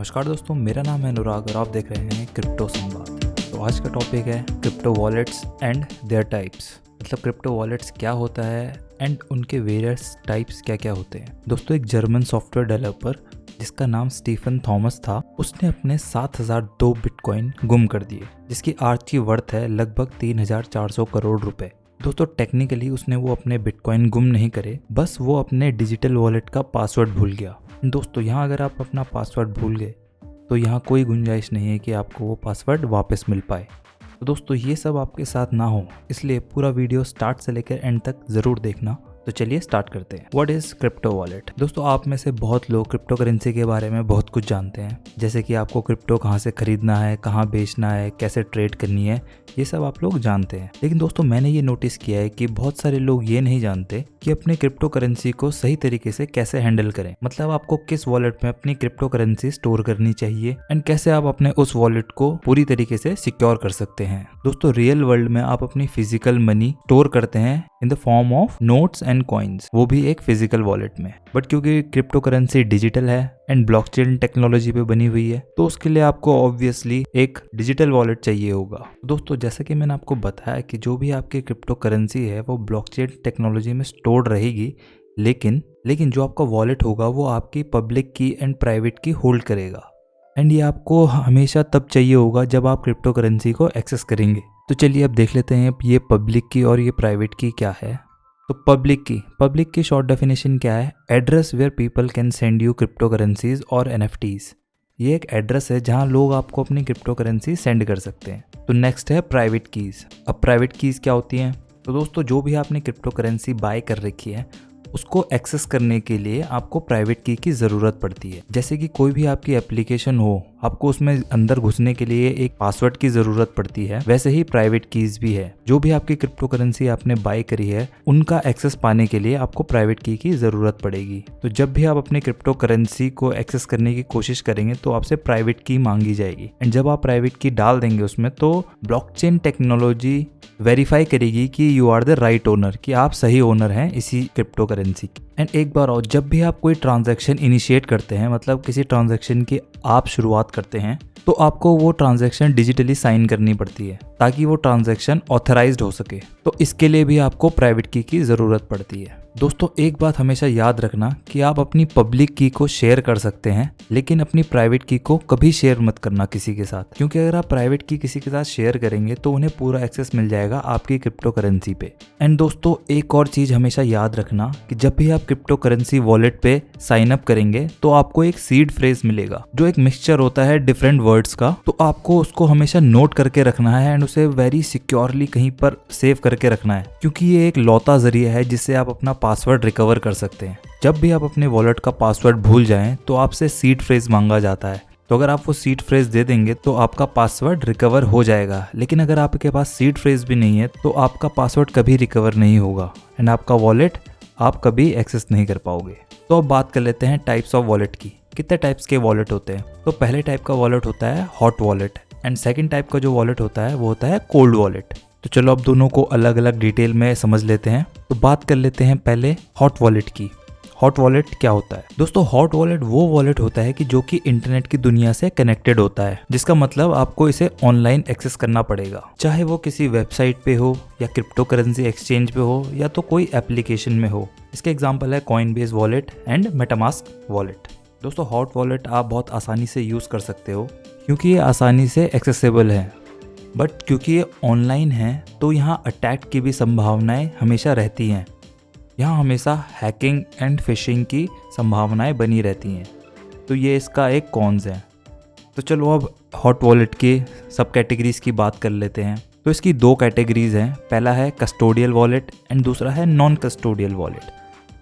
नमस्कार दोस्तों, मेरा नाम है अनुराग और आप देख रहे हैं क्रिप्टो संवाद। तो आज का टॉपिक है crypto wallets and there types. मतलब क्रिप्टो वॉलेट्स क्या होता है एंड उनके वेरियस टाइप्स क्या क्या होते हैं। दोस्तों, एक जर्मन सॉफ्टवेयर डेवलपर जिसका नाम स्टीफन थॉमस था, उसने अपने 7002 बिटकॉइन गुम कर दिए, जिसकी आज की वर्थ है लगभग 3400 करोड़ रुपए। दोस्तों, टेक्निकली उसने वो अपने बिटकॉइन गुम नहीं करे, बस वो अपने डिजिटल वॉलेट का पासवर्ड भूल गया। दोस्तों, यहाँ अगर आप अपना पासवर्ड भूल गए तो यहाँ कोई गुंजाइश नहीं है कि आपको वो पासवर्ड वापस मिल पाए। तो दोस्तों, ये सब आपके साथ ना हो, इसलिए पूरा वीडियो स्टार्ट से लेकर एंड तक ज़रूर देखना। तो चलिए स्टार्ट करते हैं। What is crypto wallet? दोस्तों, आप में से बहुत लोग क्रिप्टो करेंसी के बारे में बहुत कुछ जानते हैं, जैसे कि आपको क्रिप्टो कहाँ से खरीदना है, कहाँ बेचना है, कैसे ट्रेड करनी है, ये सब आप लोग जानते हैं। लेकिन दोस्तों, मैंने ये नोटिस किया है कि बहुत सारे लोग ये नहीं जानते कि अपने क्रिप्टो करेंसी को सही तरीके से कैसे हैंडल करें। मतलब आपको किस वॉलेट में अपनी क्रिप्टो करेंसी स्टोर करनी चाहिए एंड कैसे आप अपने उस वॉलेट को पूरी तरीके से सिक्योर कर सकते हैं। दोस्तों, रियल वर्ल्ड में आप अपनी फिजिकल मनी स्टोर करते हैं in the form of notes and coins, वो भी एक फिजिकल वॉलेट में। बट क्योंकि क्रिप्टो करेंसी डिजिटल है एंड ब्लॉकचेन टेक्नोलॉजी पे बनी हुई है, तो उसके लिए आपको ऑब्वियसली एक डिजिटल वॉलेट चाहिए होगा। दोस्तों, जैसे कि मैंने आपको बताया कि जो भी आपकी क्रिप्टो करेंसी है वो ब्लॉकचेन टेक्नोलॉजी में स्टोर्ड रहेगी, लेकिन जो आपका वॉलेट होगा वो आपकी पब्लिक की एंड प्राइवेट की होल्ड करेगा। एंड ये आपको हमेशा तब चाहिए होगा जब आप क्रिप्टो करेंसी को एक्सेस करेंगे। तो चलिए अब देख लेते हैं ये पब्लिक की और ये प्राइवेट की क्या है। तो पब्लिक की शॉर्ट डेफिनेशन क्या है? Address where people can send you crypto currencies और एनएफटीज। ये एक एड्रेस है जहां लोग आपको अपनी क्रिप्टो करेंसी सेंड कर सकते हैं। तो नेक्स्ट है प्राइवेट कीज। अब प्राइवेट कीज क्या होती हैं? तो दोस्तों, जो भी आपने क्रिप्टो करेंसी बाय कर रखी है उसको एक्सेस करने के लिए आपको प्राइवेट की ज़रूरत पड़ती है। जैसे कि कोई भी आपकी एप्लीकेशन हो, आपको उसमें अंदर घुसने के लिए एक पासवर्ड की ज़रूरत पड़ती है, वैसे ही प्राइवेट कीज भी है। जो भी आपकी क्रिप्टो करेंसी आपने बाय करी है उनका एक्सेस पाने के लिए आपको प्राइवेट की ज़रूरत पड़ेगी। तो जब भी आप अपने क्रिप्टो करेंसी को एक्सेस करने की कोशिश करेंगे तो आपसे प्राइवेट की मांगी जाएगी। एंड जब आप प्राइवेट की डाल देंगे उसमें, तो ब्लॉकचेन टेक्नोलॉजी वेरीफाई करेगी कि you are the right owner, कि आप सही ओनर हैं इसी क्रिप्टो करेंसी की। एंड एक बार और, जब भी आप कोई ट्रांजैक्शन इनिशिएट करते हैं, मतलब किसी ट्रांजैक्शन की आप शुरुआत करते हैं, तो आपको वो ट्रांजैक्शन डिजिटली साइन करनी पड़ती है ताकि वो ट्रांजैक्शन ऑथराइज्ड हो सके। तो इसके लिए भी आपको प्राइवेट की ज़रूरत पड़ती है। दोस्तों, एक बात हमेशा याद रखना कि आप अपनी पब्लिक की को शेयर कर सकते हैं, लेकिन अपनी प्राइवेट की को कभी शेयर मत करना किसी के साथ, क्योंकि अगर आप प्राइवेट की किसी के साथ शेयर करेंगे तो उन्हें पूरा एक्सेस मिल जाएगा आपकी क्रिप्टो करेंसी पे। एंड दोस्तों, एक और चीज हमेशा याद रखना कि जब भी आप क्रिप्टो करेंसी वॉलेट पे साइन अप करेंगे तो आपको एक सीड फ्रेज मिलेगा, जो एक मिक्सचर होता है डिफरेंट वर्ड्स का। तो आपको उसको हमेशा नोट करके रखना है एंड उसे वेरी सिक्योरली कहीं पर सेव करके रखना है, क्योंकि ये एक लौता जरिया है जिससे आप अपना पासवर्ड रिकवर कर सकते हैं। जब भी आप अपने वॉलेट का पासवर्ड भूल जाएं तो आपसे सीड फ्रेज मांगा जाता है। तो अगर आप वो सीड फ्रेज दे देंगे तो आपका पासवर्ड रिकवर हो जाएगा। लेकिन अगर आपके पास सीड फ्रेज भी नहीं है तो आपका पासवर्ड कभी रिकवर नहीं होगा एंड आपका वॉलेट आप कभी एक्सेस नहीं कर पाओगे। तो अब बात कर लेते हैं टाइप्स ऑफ वॉलेट की। कितने टाइप्स के वॉलेट होते हैं? तो पहले टाइप का वॉलेट होता है hot wallet and second type का जो वॉलेट होता है वो होता है कोल्ड वॉलेट। तो चलो अब दोनों को अलग अलग डिटेल में समझ लेते हैं। तो बात कर लेते हैं पहले हॉट वॉलेट की। हॉट वॉलेट क्या होता है? दोस्तों, हॉट वॉलेट वो वॉलेट होता है कि जो कि इंटरनेट की दुनिया से कनेक्टेड होता है, जिसका मतलब आपको इसे ऑनलाइन एक्सेस करना पड़ेगा, चाहे वो किसी वेबसाइट पे हो या क्रिप्टो करेंसी एक्सचेंज पे हो या तो कोई एप्लीकेशन में हो। इसके एग्जाम्पल है Coinbase wallet and MetaMask wallet. दोस्तों, हॉट वॉलेट आप बहुत आसानी से यूज़ कर सकते हो क्योंकि ये आसानी से एक्सेसिबल है, बट क्योंकि ये ऑनलाइन है तो यहाँ अटैक की भी संभावनाएं हमेशा रहती हैं। यहाँ हमेशा हैकिंग एंड फिशिंग की संभावनाएं बनी रहती हैं। तो ये इसका एक कॉन्स है। तो चलो अब हॉट वॉलेट के सब कैटेगरीज की बात कर लेते हैं। तो इसकी दो कैटेगरीज हैं, पहला है कस्टोडियल वॉलेट एंड दूसरा है नॉन कस्टोडियल वॉलेट।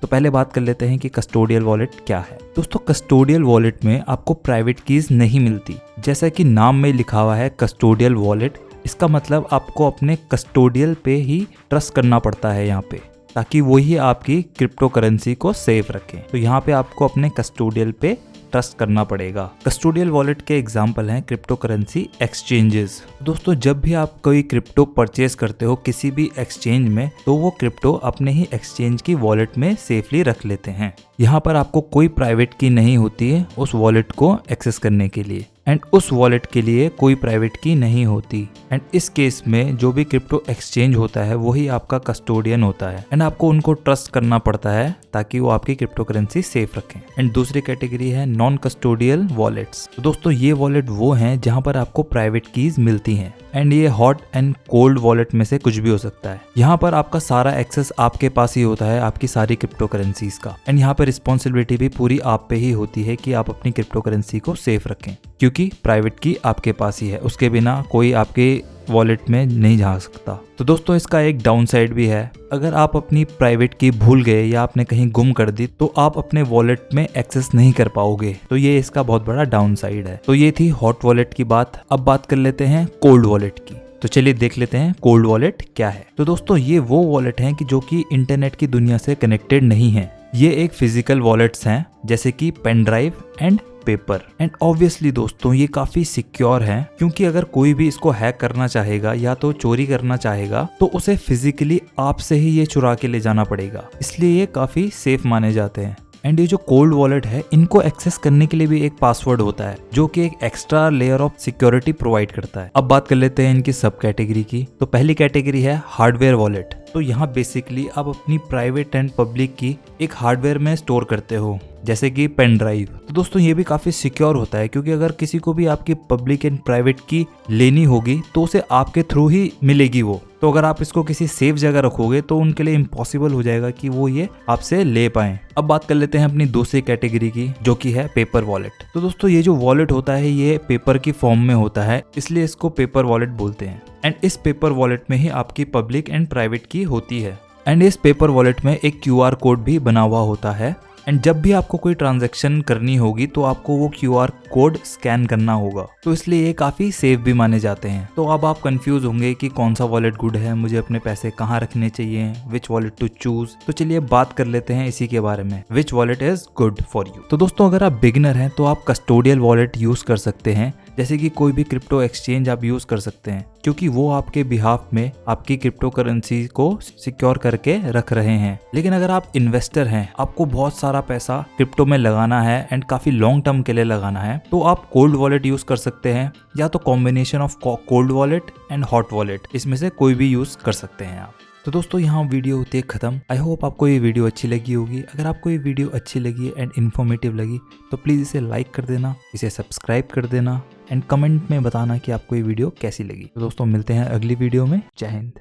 तो पहले बात कर लेते हैं कि कस्टोडियल वॉलेट क्या है। दोस्तों, कस्टोडियल वॉलेट में आपको प्राइवेट कीज नहीं मिलती। जैसा कि नाम में लिखा हुआ है कस्टोडियल वॉलेट, इसका मतलब आपको अपने कस्टोडियल पे ही ट्रस्ट करना पड़ता है यहाँ पे, ताकि वो ही आपकी क्रिप्टो करेंसी को सेफ रखें। तो यहाँ पे आपको अपने कस्टोडियल पे ट्रस्ट करना पड़ेगा। कस्टोडियल वॉलेट के एग्जाम्पल हैं क्रिप्टो करेंसी एक्सचेंजेस। दोस्तों जब भी आप कोई क्रिप्टो परचेज करते हो किसी भी एक्सचेंज में, तो वो क्रिप्टो अपने ही एक्सचेंज की वॉलेट में सेफली रख लेते हैं। यहाँ पर आपको कोई प्राइवेट की नहीं होती है उस वॉलेट को एक्सेस करने के लिए, एंड उस वॉलेट के लिए कोई प्राइवेट की नहीं होती। एंड इस केस में जो भी क्रिप्टो एक्सचेंज होता है वही आपका कस्टोडियन होता है, एंड आपको उनको ट्रस्ट करना पड़ता है ताकि वो आपकी क्रिप्टो करेंसी सेफ रखें। एंड दूसरी कैटेगरी है नॉन कस्टोडियल वॉलेट्स। तो दोस्तों ये वॉलेट वो हैं जहाँ पर आपको प्राइवेट कीज मिलती हैं, एंड ये हॉट एंड कोल्ड वॉलेट में से कुछ भी हो सकता है। यहाँ पर आपका सारा एक्सेस आपके पास ही होता है आपकी सारी क्रिप्टो करेंसीज का, एंड यहाँ पर रिस्पॉन्सिबिलिटी भी पूरी आप पे ही होती है कि आप अपनी क्रिप्टो करेंसी को सेफ रखें, क्योंकि प्राइवेट की आपके पास ही है, उसके बिना कोई आपके वॉलेट में नहीं जा सकता। तो दोस्तों इसका एक डाउन साइड भी है, अगर आप अपनी प्राइवेट की भूल गए या आपने कहीं गुम कर दी तो आप अपने वॉलेट में एक्सेस नहीं कर पाओगे, तो ये इसका बहुत बड़ा डाउन साइड है। तो ये थी हॉट वॉलेट की बात। अब बात कर लेते हैं कोल्ड वॉलेट की। तो चलिए देख लेते हैं कोल्ड वॉलेट क्या है। तो दोस्तों ये वो वॉलेट हैं कि जो कि इंटरनेट की दुनिया से कनेक्टेड नहीं है। ये एक फिजिकल वॉलेट्स हैं जैसे कि pen drive and paper. And obviously दोस्तों ये काफी सिक्योर है, क्योंकि अगर कोई भी इसको हैक करना चाहेगा या तो चोरी करना चाहेगा तो उसे फिजिकली आपसे ही ये चुरा के ले जाना पड़ेगा, इसलिए ये काफी सेफ माने जाते हैं। एंड ये जो कोल्ड वॉलेट है इनको एक्सेस करने के लिए भी एक पासवर्ड होता है जो कि एक extra layer of security provide करता है। अब बात कर लेते हैं इनकी सब कैटेगरी की। तो पहली कैटेगरी है हार्डवेयर वॉलेट। तो यहाँ बेसिकली आप अपनी प्राइवेट एंड पब्लिक की एक हार्डवेयर में स्टोर करते हो, जैसे कि पेन ड्राइव। तो दोस्तों ये भी काफी सिक्योर होता है, क्योंकि अगर किसी को भी आपकी पब्लिक एंड प्राइवेट की लेनी होगी तो उसे आपके थ्रू ही मिलेगी वो। तो अगर आप इसको किसी सेफ जगह रखोगे तो उनके लिए इम्पॉसिबल हो जाएगा कि वो ये आपसे ले पाए। अब बात कर लेते हैं अपनी दूसरी कैटेगरी की, जो कि है पेपर वॉलेट। तो दोस्तों ये जो वॉलेट होता है ये पेपर की फॉर्म में होता है, इसलिए इसको पेपर वॉलेट बोलते हैं। एंड इस पेपर वॉलेट में ही आपकी पब्लिक एंड प्राइवेट की होती है। एंड इस पेपर वॉलेट में एक QR कोड भी बना हुआ होता है, एंड जब भी आपको कोई ट्रांजैक्शन करनी होगी तो आपको वो QR कोड स्कैन करना होगा, तो इसलिए ये काफी सेफ भी माने जाते हैं। तो अब आप कंफ्यूज होंगे कि कौन सा वॉलेट गुड है, मुझे अपने पैसे कहाँ रखने चाहिए, विच वॉलेट टू चूज। तो चलिए बात कर लेते हैं इसी के बारे में, which wallet is good for you. तो दोस्तों अगर आप बिगिनर हैं तो आप कस्टोडियल वॉलेट यूज कर सकते हैं, जैसे कि कोई भी क्रिप्टो एक्सचेंज आप यूज कर सकते हैं, क्योंकि वो आपके बिहाफ में आपकी क्रिप्टो करेंसी को सिक्योर करके रख रहे हैं। लेकिन अगर आप इन्वेस्टर हैं, आपको बहुत सारा पैसा क्रिप्टो में लगाना है एंड काफी लॉन्ग टर्म के लिए लगाना है, तो आप कोल्ड वॉलेट यूज कर सकते हैं, या तो combination of cold wallet and hot wallet, इसमें से कोई भी यूज कर सकते हैं आप। तो दोस्तों यहाँ वीडियो होती है खत्म। आई होप आपको ये वीडियो अच्छी लगी होगी। अगर आपको ये वीडियो अच्छी लगी एंड इन्फॉर्मेटिव लगी तो प्लीज़ इसे लाइक कर देना, इसे सब्सक्राइब कर देना, एंड कमेंट में बताना कि आपको ये वीडियो कैसी लगी। तो दोस्तों मिलते हैं अगली वीडियो में। जय हिंद।